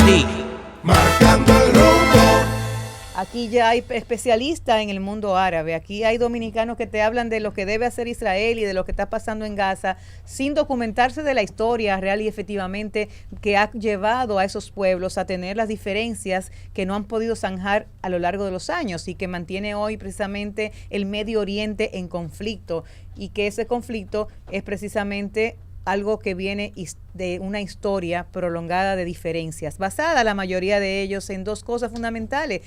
ti. Marcando el rumbo. Aquí ya hay especialistas en el mundo árabe. Aquí hay dominicanos que te hablan de lo que debe hacer Israel y de lo que está pasando en Gaza, sin documentarse de la historia real y efectivamente que ha llevado a esos pueblos a tener las diferencias que no han podido zanjar a lo largo de los años y que mantiene hoy precisamente el Medio Oriente en conflicto, y que ese conflicto es precisamente algo que viene de una historia prolongada de diferencias, basada la mayoría de ellos en dos cosas fundamentales: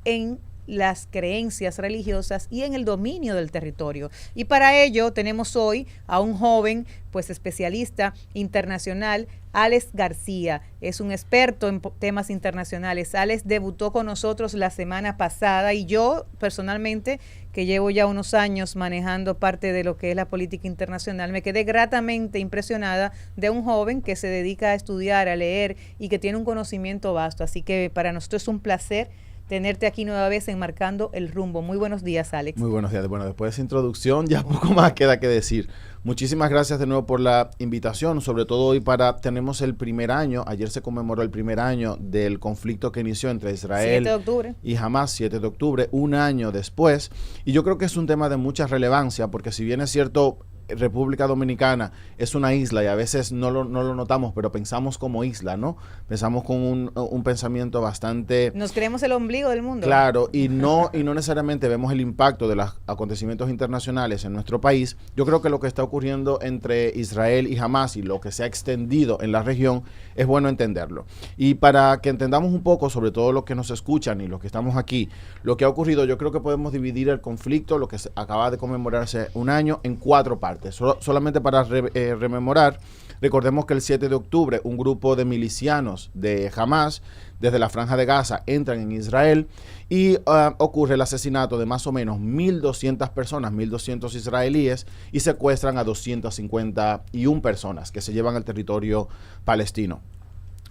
en las creencias religiosas y en el dominio del territorio. Y para ello tenemos hoy a un joven, pues especialista internacional, Alex García. Es un experto en temas internacionales. Alex debutó con nosotros la semana pasada y yo personalmente, que llevo ya unos años manejando parte de lo que es la política internacional, me quedé gratamente impresionada de un joven que se dedica a estudiar, a leer y que tiene un conocimiento vasto. Así que para nosotros es un placer tenerte aquí nueva vez en Marcando el Rumbo. Muy buenos días, Alex. Muy buenos días. Bueno, después de esa introducción ya poco más queda que decir. Muchísimas gracias de nuevo por la invitación, sobre todo hoy tenemos el primer año, ayer se conmemoró el primer año del conflicto que inició entre Israel 7 de octubre. y Hamás, 7 de octubre, un año después. Y yo creo que es un tema de mucha relevancia, porque si bien es cierto, República Dominicana es una isla y a veces no lo notamos, pero pensamos como isla, ¿no? Pensamos con un pensamiento bastante... Nos creemos el ombligo del mundo. Claro, y no necesariamente vemos el impacto de los acontecimientos internacionales en nuestro país. Yo creo que lo que está ocurriendo entre Israel y Hamás y lo que se ha extendido en la región es bueno entenderlo. Y para que entendamos un poco, sobre todo los que nos escuchan y los que estamos aquí, lo que ha ocurrido, yo creo que podemos dividir el conflicto, lo que acaba de conmemorarse un año, en 4 partes. Solamente para rememorar, recordemos que el 7 de octubre un grupo de milicianos de Hamás desde la Franja de Gaza entran en Israel y ocurre el asesinato de más o menos 1.200 personas, 1.200 israelíes, y secuestran a 251 personas que se llevan al territorio palestino.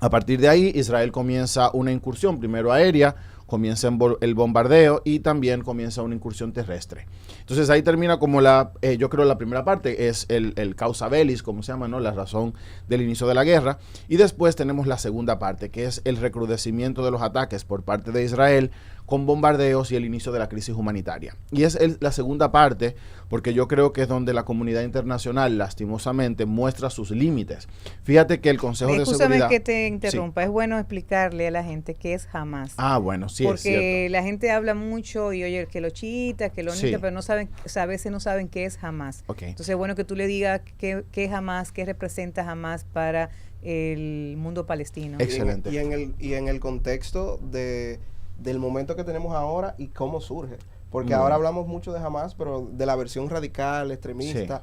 A partir de ahí, Israel comienza una incursión, primero aérea, comienza el bombardeo y también comienza una incursión terrestre. Entonces ahí termina como yo creo la primera parte es el causa bellis, como se llama, ¿no? La razón del inicio de la guerra. Y después tenemos la segunda parte, que es el recrudecimiento de los ataques por parte de Israel con bombardeos y el inicio de la crisis humanitaria. Y es la segunda parte, porque yo creo que es donde la comunidad internacional, lastimosamente, muestra sus límites. Fíjate que el Consejo de Seguridad... Escúchame que te interrumpa, sí. Es bueno explicarle a la gente qué es Hamás. Ah, bueno, sí, porque es cierto. Porque la gente habla mucho y oye, que los chiitas, que los nitas, pero no saben, o sea, a veces no saben qué es Hamás. Okay. Entonces es bueno que tú le digas qué es Hamás, qué representa Hamás para el mundo palestino. Excelente. Y en el contexto del momento que tenemos ahora y cómo surge. Porque ahora hablamos mucho de Hamás, pero de la versión radical, extremista,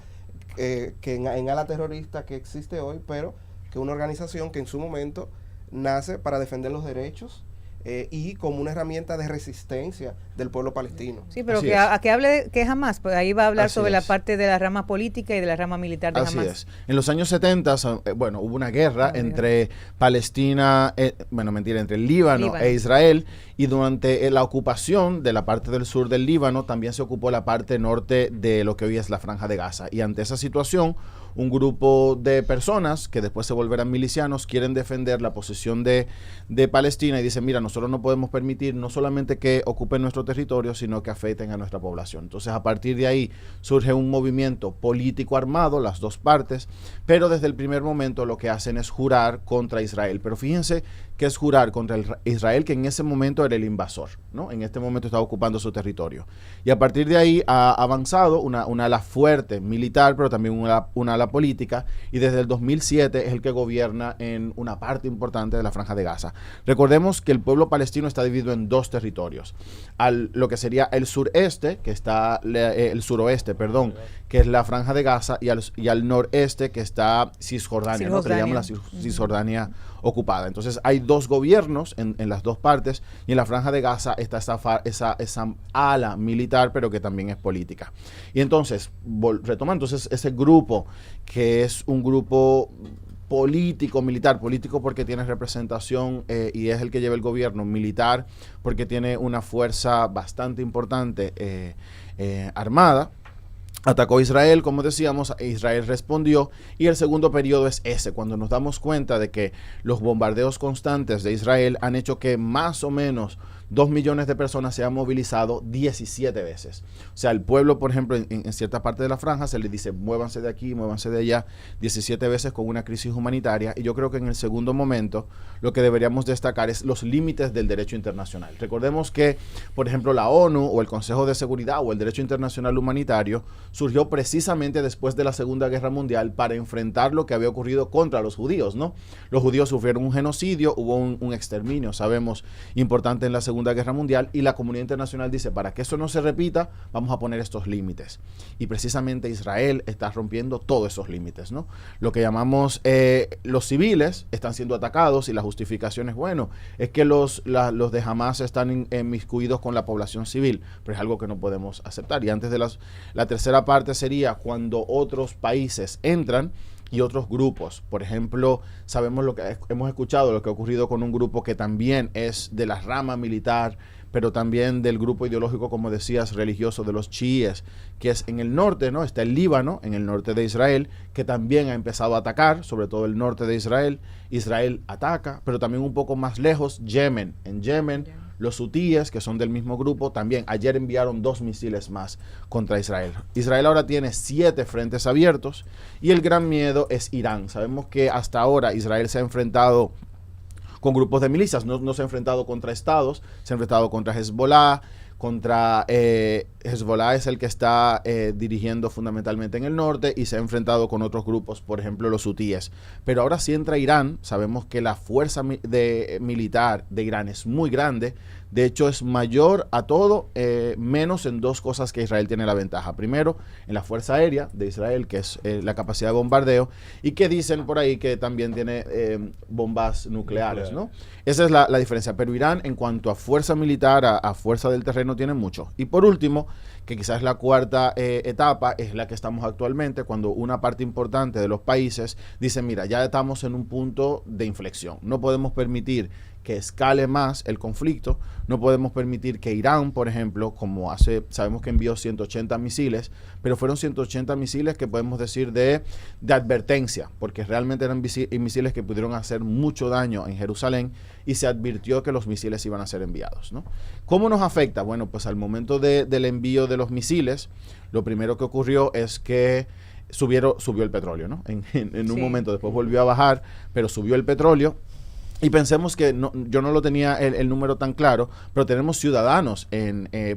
sí. Que en ala terrorista que existe hoy, pero que una organización que en su momento nace para defender los derechos y como una herramienta de resistencia del pueblo palestino. Sí, pero que hable de qué es Hamás, pues ahí va a hablar sobre la parte de la rama política y de la rama militar de Hamás. Así es. En los años 70, hubo una guerra entre Palestina, entre el Líbano e Israel, y durante la ocupación de la parte del sur del Líbano también se ocupó la parte norte de lo que hoy es la Franja de Gaza. Y ante esa situación, un grupo de personas que después se volverán milicianos quieren defender la posición de Palestina y dicen, mira, nosotros no podemos permitir no solamente que ocupen nuestro territorio, sino que afecten a nuestra población. Entonces, a partir de ahí surge un movimiento político armado, las dos partes, pero desde el primer momento lo que hacen es jurar contra Israel. Pero fíjense que es jurar contra Israel, que en ese momento era el invasor, ¿no? En este momento estaba ocupando su territorio. Y a partir de ahí ha avanzado una ala fuerte militar, pero también una ala política, y desde el 2007 es el que gobierna en una parte importante de la Franja de Gaza. Recordemos que el pueblo palestino está dividido en 2 territorios, lo que sería el sureste, que está el suroeste, perdón, que es la Franja de Gaza, y al noreste, que está Cisjordania, ¿no? Que le llaman la Cisjordania ocupada. Entonces hay 2 gobiernos en las 2 partes, y en la Franja de Gaza está esa ala militar, pero que también es política. Y entonces, retomando, entonces ese grupo, que es un grupo político porque tiene representación y es el que lleva el gobierno, militar porque tiene una fuerza bastante importante armada. atacó a Israel, como decíamos, Israel respondió, y el segundo periodo es ese, cuando nos damos cuenta de que los bombardeos constantes de Israel han hecho que más o menos 2 millones de personas se han movilizado 17 veces. O sea, el pueblo, por ejemplo, en cierta parte de la franja se le dice muévanse de aquí, muévanse de allá, 17 veces con una crisis humanitaria. Y yo creo que en el segundo momento lo que deberíamos destacar es los límites del derecho internacional. Recordemos que, por ejemplo, la ONU o el Consejo de Seguridad o el derecho internacional humanitario surgió precisamente después de la Segunda Guerra Mundial para enfrentar lo que había ocurrido contra los judíos, ¿no? Los judíos sufrieron un genocidio, hubo un exterminio, sabemos, importante en la Segunda Guerra Mundial, y la comunidad internacional dice, para que eso no se repita, vamos a poner estos límites. Y precisamente Israel está rompiendo todos esos límites, ¿no? Lo que llamamos los civiles están siendo atacados, y la justificación es, bueno, es que los de Hamas están inmiscuidos con la población civil, pero es algo que no podemos aceptar. Y antes de la tercera parte sería cuando otros países entran y otros grupos. Por ejemplo, sabemos lo que hemos escuchado, lo que ha ocurrido con un grupo que también es de la rama militar, pero también del grupo ideológico, como decías, religioso de los chiíes, que es en el norte, ¿no? Está el Líbano, en el norte de Israel, que también ha empezado a atacar, sobre todo el norte de Israel. Israel ataca, pero también un poco más lejos, Yemen. En Yemen, los hutíes, que son del mismo grupo, también ayer enviaron 2 misiles más contra Israel. Israel ahora tiene 7 frentes abiertos, y el gran miedo es Irán. Sabemos que hasta ahora Israel se ha enfrentado con grupos de milicias, no se ha enfrentado contra estados, se ha enfrentado contra Hezbollah. Hezbollah es el que está dirigiendo fundamentalmente en el norte, y se ha enfrentado con otros grupos, por ejemplo los hutíes. Pero ahora sí entra Irán. Sabemos que la fuerza militar de Irán es muy grande. De hecho, es mayor a todo, menos en 2 cosas que Israel tiene la ventaja. Primero, en la fuerza aérea de Israel, que es la capacidad de bombardeo, y que dicen por ahí que también tiene bombas nucleares, ¿no? Esa es la diferencia. Pero Irán, en cuanto a fuerza militar, a fuerza del terreno, tiene mucho. Y por último, que quizás es la cuarta etapa, es la que estamos actualmente, cuando una parte importante de los países dice, mira, ya estamos en un punto de inflexión. No podemos permitir que escale más el conflicto, no podemos permitir que Irán, por ejemplo, sabemos que envió 180 misiles, pero fueron 180 misiles que podemos decir de advertencia, porque realmente eran misiles que pudieron hacer mucho daño en Jerusalén, y se advirtió que los misiles iban a ser enviados, ¿no? ¿Cómo nos afecta? Bueno, pues al momento del envío de los misiles, lo primero que ocurrió es que subió el petróleo, ¿no? En un momento, después volvió a bajar, pero subió el petróleo. Y pensemos que yo no lo tenía el número tan claro, pero tenemos ciudadanos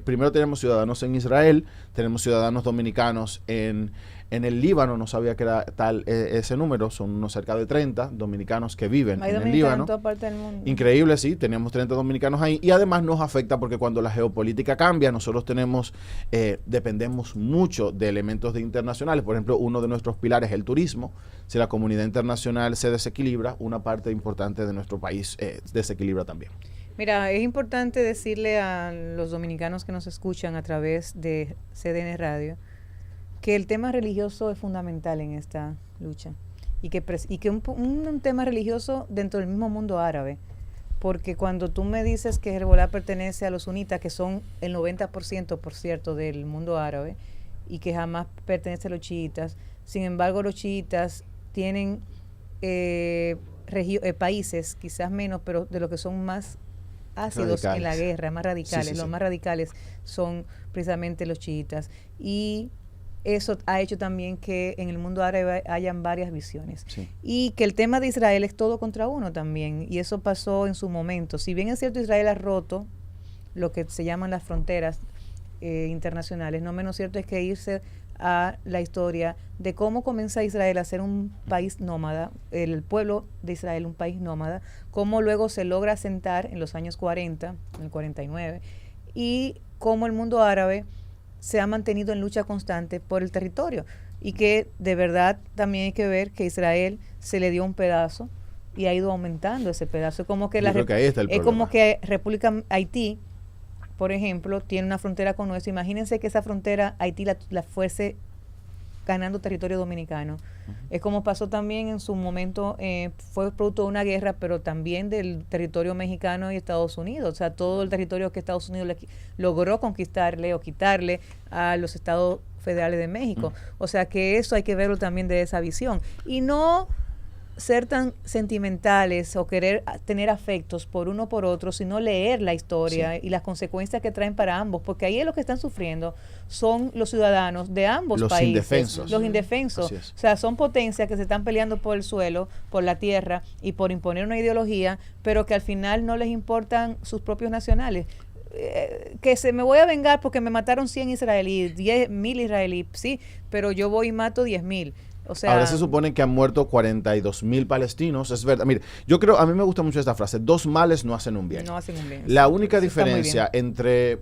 primero tenemos ciudadanos en Israel, tenemos ciudadanos dominicanos en el Líbano. No sabía que era tal ese número, son unos cerca de 30 dominicanos que viven en el Líbano. En toda parte del mundo. Increíble, sí, teníamos 30 dominicanos ahí, y además nos afecta porque cuando la geopolítica cambia, nosotros dependemos mucho de elementos internacionales. Por ejemplo, uno de nuestros pilares es el turismo. Si la comunidad internacional se desequilibra, una parte importante de nuestro país desequilibra también. Mira, es importante decirle a los dominicanos que nos escuchan a través de CDN Radio que el tema religioso es fundamental en esta lucha, y que un tema religioso dentro del mismo mundo árabe, porque cuando tú me dices que Hezbollah pertenece a los sunitas, que son el 90%, por cierto, del mundo árabe, y que Hamas pertenece a los chiitas, sin embargo los chiitas tienen países, quizás menos, pero de los que son más ácidos radicales en la guerra, más radicales, los más radicales son precisamente los chiitas, y eso ha hecho también que en el mundo árabe hayan varias visiones. Sí. Y que el tema de Israel es todo contra uno también, y eso pasó en su momento. Si bien es cierto, Israel ha roto lo que se llaman las fronteras internacionales, no menos cierto es que irse a la historia de cómo comienza Israel a ser un país nómada, el pueblo de Israel un país nómada, cómo luego se logra asentar en los años 40, en el 49, y cómo el mundo árabe se ha mantenido en lucha constante por el territorio, y que de verdad también hay que ver que Israel se le dio un pedazo y ha ido aumentando ese pedazo. Como que como que República Haití, por ejemplo, tiene una frontera con nuestra. Imagínense que esa frontera Haití la fuese ganando territorio dominicano. Es como pasó también en su momento, fue producto de una guerra, pero también del territorio mexicano y Estados Unidos. O sea, todo el territorio que Estados Unidos logró conquistarle o quitarle a los estados federales de México. O sea, que eso hay que verlo también de esa visión. Y no ser tan sentimentales o querer tener afectos por uno por otro, sino leer la historia y las consecuencias que traen para ambos, porque ahí es lo que están sufriendo son los ciudadanos de ambos países, los indefensos. O sea, son potencias que se están peleando por el suelo, por la tierra y por imponer una ideología, pero que al final no les importan sus propios nacionales. Que me voy a vengar porque me mataron 100 israelíes, 10,000 israelíes, sí, pero yo voy y mato 10,000. O sea, ahora se supone que han muerto 42,000 palestinos, es verdad. Mire, yo creo, a mí me gusta mucho esta frase, 2 males no hacen un bien. No hacen un bien. La única diferencia entre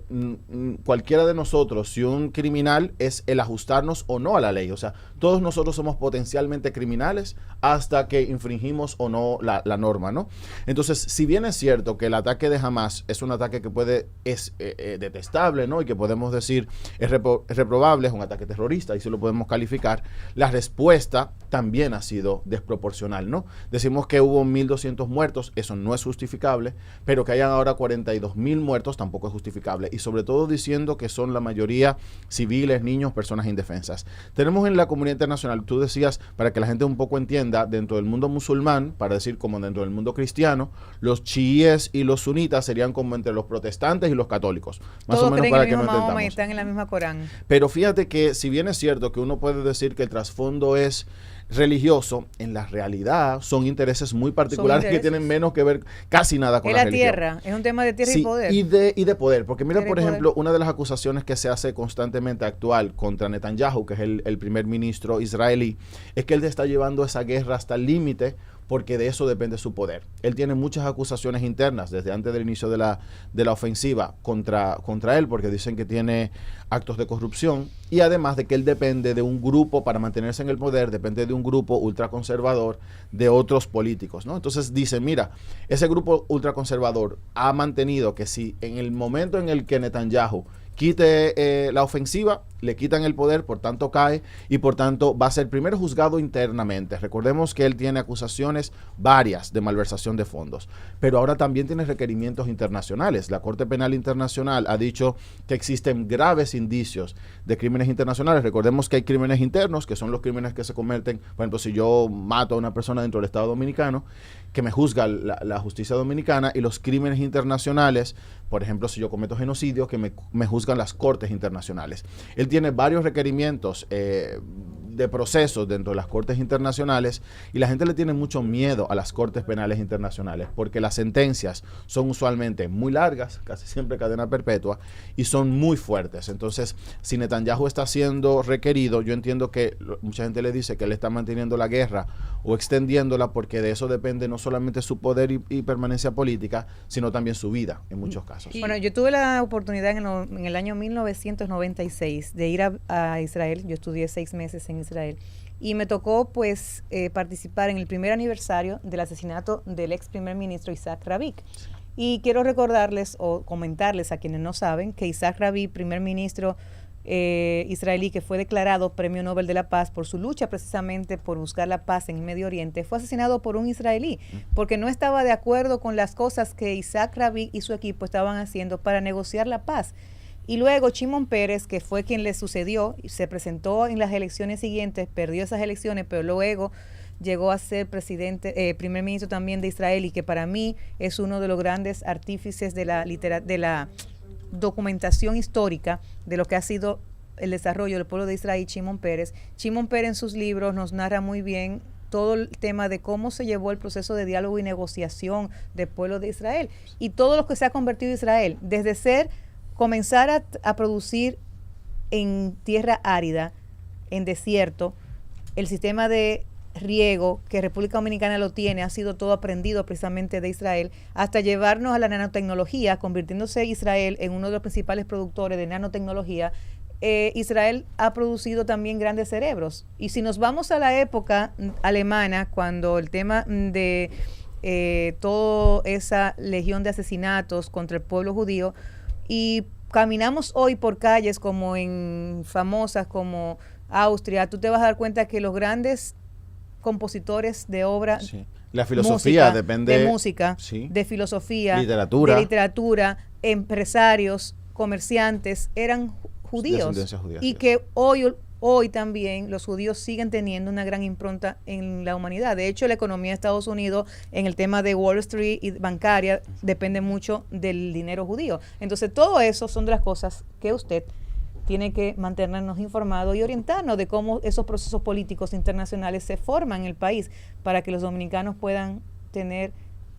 cualquiera de nosotros y un criminal es el ajustarnos o no a la ley. O sea, todos nosotros somos potencialmente criminales hasta que infringimos o no la norma, ¿no? Entonces, si bien es cierto que el ataque de Hamas es un ataque que es detestable, ¿no? Y que podemos decir es reprobable, es un ataque terrorista, y sí lo podemos calificar, la respuesta también ha sido desproporcional, ¿no? Decimos que hubo 1,200 muertos, eso no es justificable, pero que hayan ahora 42,000 muertos tampoco es justificable, y sobre todo diciendo que son la mayoría civiles, niños, personas indefensas. Tenemos en la comunidad internacional, tú decías, para que la gente un poco entienda, dentro del mundo musulmán, para decir como dentro del mundo cristiano, los chiíes y los sunitas serían como entre los protestantes y los católicos, más todos o menos para que no entendamos. Y están en la misma Corán. Pero fíjate que si bien es cierto que uno puede decir que el trasfondo es religioso, en la realidad son intereses muy particulares que tienen menos que ver casi nada con la religión. Tierra, es un tema de tierra y poder. Y de poder, porque mira, por ejemplo, una de las acusaciones que se hace constantemente actual contra Netanyahu, que es el primer ministro israelí, es que él está llevando esa guerra hasta el límite, porque de eso depende su poder. Él tiene muchas acusaciones internas desde antes del inicio de la ofensiva contra él, porque dicen que tiene actos de corrupción, y además de que él depende de un grupo para mantenerse en el poder, depende de un grupo ultraconservador de otros políticos, ¿no? Entonces dicen, mira, ese grupo ultraconservador ha mantenido que si en el momento en el que Netanyahu quite la ofensiva, le quitan el poder, por tanto cae, y por tanto va a ser primero juzgado internamente. Recordemos que él tiene acusaciones varias de malversación de fondos, pero ahora también tiene requerimientos internacionales. La Corte Penal Internacional ha dicho que existen graves indicios de crímenes internacionales. Recordemos que hay crímenes internos, que son los crímenes que se cometen, por ejemplo, si yo mato a una persona dentro del Estado Dominicano, que me juzga la justicia dominicana, y los crímenes internacionales, por ejemplo, si yo cometo genocidio, que me juzgan las cortes internacionales. Él tiene varios requerimientos de procesos dentro de las cortes internacionales, y la gente le tiene mucho miedo a las cortes penales internacionales porque las sentencias son usualmente muy largas, casi siempre cadena perpetua, y son muy fuertes. Entonces, si Netanyahu está siendo requerido, yo entiendo que mucha gente le dice que él está manteniendo la guerra o extendiéndola, porque de eso depende no solamente su poder y permanencia política, sino también su vida en muchos casos. Bueno, yo tuve la oportunidad en el año 1996 de ir a Israel. Yo estudié 6 meses en Israel y me tocó pues participar en el primer aniversario del asesinato del ex primer ministro Isaac Rabin. Y quiero recordarles o comentarles a quienes no saben que Isaac Rabin, primer ministro israelí que fue declarado Premio Nobel de la Paz por su lucha precisamente por buscar la paz en el Medio Oriente, fue asesinado por un israelí porque no estaba de acuerdo con las cosas que Isaac Rabin y su equipo estaban haciendo para negociar la paz. Y luego Shimon Peres, que fue quien le sucedió, se presentó en las elecciones siguientes, perdió esas elecciones, pero luego llegó a ser primer ministro también de Israel, y que para mí es uno de los grandes artífices de la documentación histórica de lo que ha sido el desarrollo del pueblo de Israel, Shimon Peres. Shimon Peres en sus libros nos narra muy bien todo el tema de cómo se llevó el proceso de diálogo y negociación del pueblo de Israel y todo lo que se ha convertido Israel, desde comenzar a producir en tierra árida, en desierto, el sistema de riego que República Dominicana lo tiene, ha sido todo aprendido precisamente de Israel, hasta llevarnos a la nanotecnología, convirtiéndose Israel en uno de los principales productores de nanotecnología. Israel ha producido también grandes cerebros. Y si nos vamos a la época alemana, cuando el tema de toda esa legión de asesinatos contra el pueblo judío, y caminamos hoy por calles como famosas como Austria, tú te vas a dar cuenta que los grandes compositores de obra, sí. La filosofía música, depende de música, sí. de filosofía, literatura. de literatura, empresarios, comerciantes, eran judíos. Judía, y sí. que hoy también los judíos siguen teniendo una gran impronta en la humanidad. De hecho, la economía de Estados Unidos en el tema de Wall Street y bancaria depende mucho del dinero judío. Entonces, todo eso son de las cosas que usted tiene que mantenernos informados y orientarnos de cómo esos procesos políticos internacionales se forman en el país para que los dominicanos puedan tener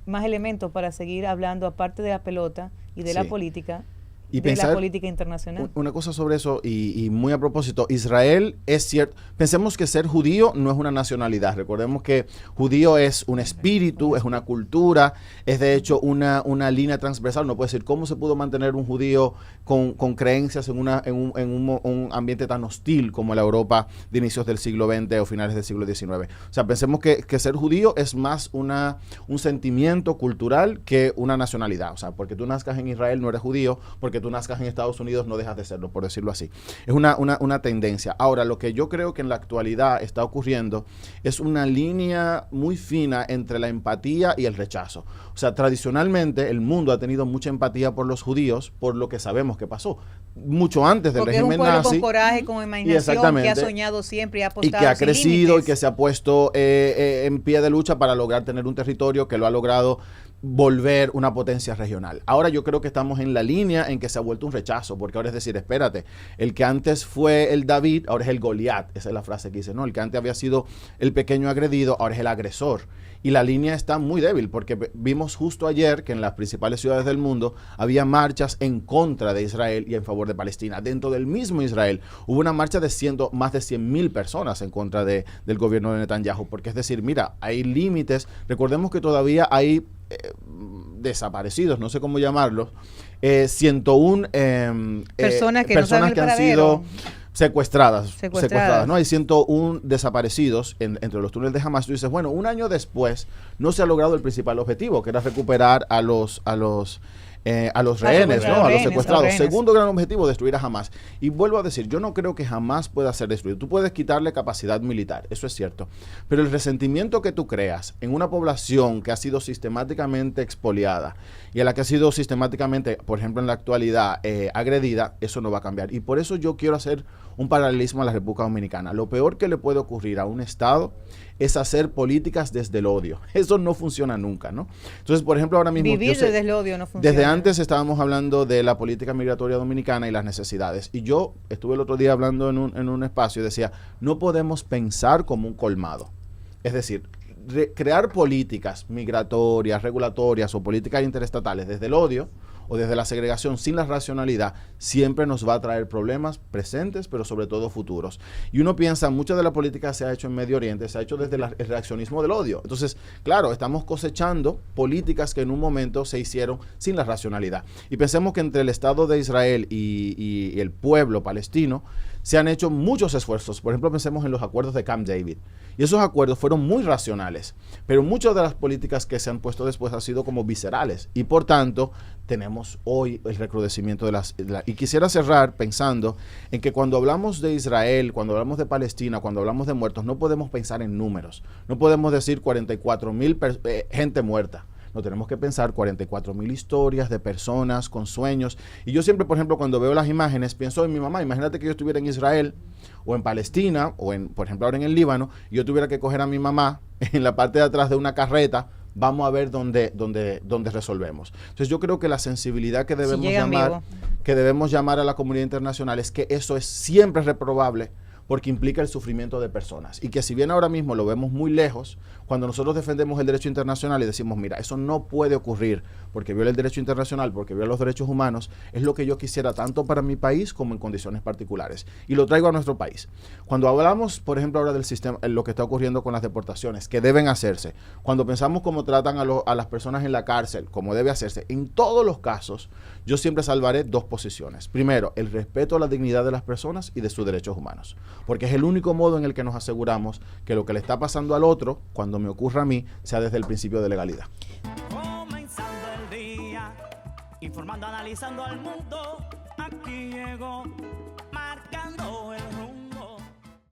más elementos para seguir hablando, aparte de la pelota y de la política, y de pensar la política internacional. Una cosa sobre eso, y muy a propósito, Israel es cierto, pensemos que ser judío no es una nacionalidad, recordemos que judío es un espíritu, es una cultura, es de hecho una línea transversal. No puede decir cómo se pudo mantener un judío con creencias en un ambiente tan hostil como la Europa de inicios del siglo XX o finales del siglo XIX. O sea, pensemos que ser judío es más un sentimiento cultural que una nacionalidad. O sea, porque tú nazcas en Israel no eres judío, porque tú nazcas en Estados Unidos no dejas de serlo, por decirlo así. Es una tendencia. Ahora, lo que yo creo que en la actualidad está ocurriendo es una línea muy fina entre la empatía y el rechazo. O sea, tradicionalmente el mundo ha tenido mucha empatía por los judíos por lo que sabemos que pasó. Mucho antes del régimen nazi. Porque es un pueblo con coraje, con imaginación, que ha soñado siempre y ha apostado y que ha crecido límites. y que se ha puesto en pie de lucha para lograr tener un territorio que lo ha logrado volver una potencia regional. Ahora yo creo que estamos en la línea en que se ha vuelto un rechazo, porque ahora es decir, espérate, el que antes fue el David, ahora es el Goliat, esa es la frase que dice, ¿no? El que antes había sido el pequeño agredido, ahora es el agresor. Y la línea está muy débil, porque vimos justo ayer que en las principales ciudades del mundo había marchas en contra de Israel y en favor de Palestina. Dentro del mismo Israel hubo una marcha de más de 100,000 personas en contra del gobierno de Netanyahu, porque es decir, mira, hay límites, recordemos que todavía hay desaparecidos, no sé cómo llamarlos, 101 personas que han sido secuestradas, ¿no? Hay 101 desaparecidos entre los túneles de Hamas. Tú dices, bueno, un año después no se ha logrado el principal objetivo, que era recuperar a los rehenes, ¿no? A los secuestrados. Segundo gran objetivo, destruir a Hamas. Y vuelvo a decir, yo no creo que jamás pueda ser destruido. Tú puedes quitarle capacidad militar, eso es cierto. Pero el resentimiento que tú creas en una población que ha sido sistemáticamente expoliada y a la que ha sido sistemáticamente, por ejemplo, en la actualidad, agredida, eso no va a cambiar. Y por eso yo quiero hacer un paralelismo a la República Dominicana. Lo peor que le puede ocurrir a un Estado es hacer políticas desde el odio. Eso no funciona nunca, ¿no? Entonces, por ejemplo, ahora mismo... Vivir desde el odio no funciona. Desde antes estábamos hablando de la política migratoria dominicana y las necesidades. Y yo estuve el otro día hablando en un espacio y decía, no podemos pensar como un colmado. Es decir, crear políticas migratorias, regulatorias o políticas interestatales desde el odio o desde la segregación sin la racionalidad siempre nos va a traer problemas presentes, pero sobre todo futuros. Y uno piensa, mucha de la política se ha hecho en Medio Oriente, se ha hecho desde el reaccionismo del odio. Entonces, claro, estamos cosechando políticas que en un momento se hicieron sin la racionalidad. Y pensemos que entre el Estado de Israel y el pueblo palestino se han hecho muchos esfuerzos. Por ejemplo, pensemos en los acuerdos de Camp David. Y esos acuerdos fueron muy racionales, pero muchas de las políticas que se han puesto después han sido como viscerales. Y por tanto, tenemos hoy el recrudecimiento y quisiera cerrar pensando en que cuando hablamos de Israel, cuando hablamos de Palestina, cuando hablamos de muertos, no podemos pensar en números. No podemos decir 44,000 gente muerta. No, tenemos que pensar 44,000 historias de personas con sueños. Y yo siempre, por ejemplo, cuando veo las imágenes, pienso en mi mamá. Imagínate que yo estuviera en Israel o en Palestina o por ejemplo, ahora en el Líbano, y yo tuviera que coger a mi mamá en la parte de atrás de una carreta. Vamos a ver dónde resolvemos. Entonces yo creo que la sensibilidad que debemos llamar a la comunidad internacional es que eso es siempre reprobable, porque implica el sufrimiento de personas. Y que si bien ahora mismo lo vemos muy lejos, cuando nosotros defendemos el derecho internacional y decimos, mira, eso no puede ocurrir porque viola el derecho internacional, porque viola los derechos humanos, es lo que yo quisiera tanto para mi país como en condiciones particulares. Y lo traigo a nuestro país. Cuando hablamos, por ejemplo, ahora del sistema, lo que está ocurriendo con las deportaciones, que deben hacerse, cuando pensamos cómo tratan a las personas en la cárcel, cómo debe hacerse, en todos los casos, yo siempre salvaré dos posiciones. Primero, el respeto a la dignidad de las personas y de sus derechos humanos. Porque es el único modo en el que nos aseguramos que lo que le está pasando al otro, cuando me ocurra a mí, sea desde el principio de legalidad. Comenzando el día, informando, analizando al mundo, aquí llegó